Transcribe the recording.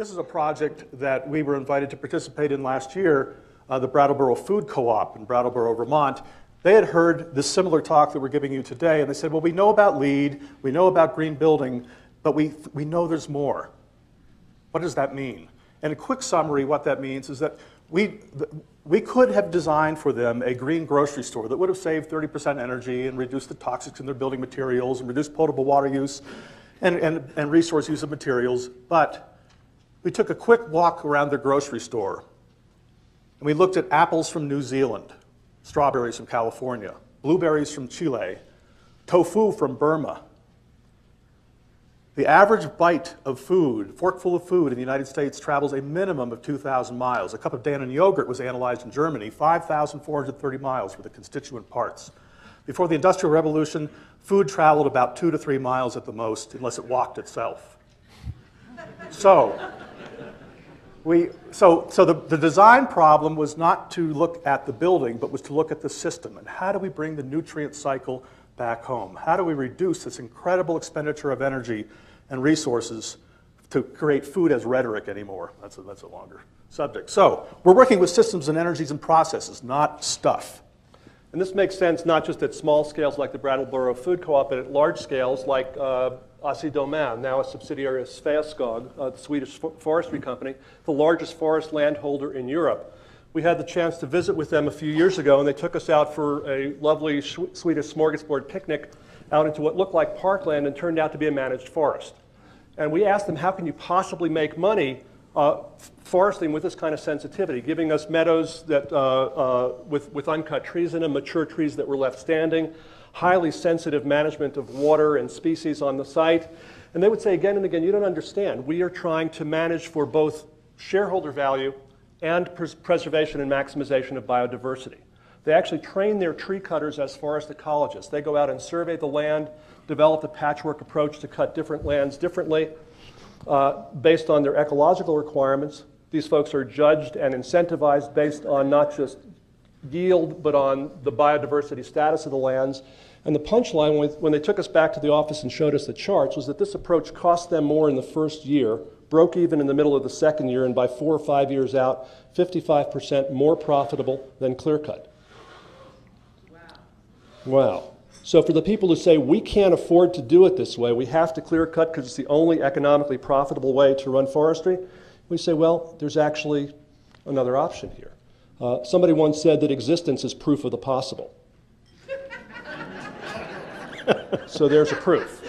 This is a project that we were invited to participate in last year, the Brattleboro Food Co-op in Brattleboro, Vermont. They had heard this similar talk that we're giving you today, and they said, well, we know about LEED, we know about green building, but we know there's more. What does that mean? And a quick summary, what that means is that we could have designed for them a green grocery store that would have saved 30% energy and reduced the toxics in their building materials and reduced potable water use and resource use of materials, but we took a quick walk around their grocery store, and we looked at apples from New Zealand, strawberries from California, blueberries from Chile, tofu from Burma. The average bite of food, forkful of food in the United States travels a minimum of 2,000 miles. A cup of Dannon yogurt was analyzed in Germany, 5,430 miles for the constituent parts. Before the Industrial Revolution, food traveled about 2 to 3 miles at the most, unless it walked itself. So the design problem was not to look at the building, but was to look at the system. And how do we bring the nutrient cycle back home? How do we reduce this incredible expenditure of energy and resources to create food as rhetoric anymore? That's a longer subject. So we're working with systems and energies and processes, not stuff. And this makes sense not just at small scales like the Brattleboro Food Co-op, but at large scales like Assi Domän, now a subsidiary of Sveaskog, the Swedish forestry company, the largest forest landholder in Europe. We had the chance to visit with them a few years ago, and they took us out for a lovely Swedish smorgasbord picnic out into what looked like parkland and turned out to be a managed forest. And we asked them, how can you possibly make money foresting with this kind of sensitivity, giving us meadows that, with uncut trees in them, mature trees that were left standing, highly sensitive management of water and species on the site. And they would say again and again, you don't understand. We are trying to manage for both shareholder value and preservation and maximization of biodiversity. They actually train their tree cutters as forest ecologists. They go out and survey the land, develop a patchwork approach to cut different lands differently based on their ecological requirements. These folks are judged and incentivized based on not just yield, but on the biodiversity status of the lands. And the punchline, when they took us back to the office and showed us the charts, was that this approach cost them more in the first year, broke even in the middle of the second year, and by 4 or 5 years out, 55% more profitable than clear cut. Wow. So for the people who say, we can't afford to do it this way, we have to clear cut because it's the only economically profitable way to run forestry, we say, well, there's actually another option here. Somebody once said that existence is proof of the possible. So there's a proof.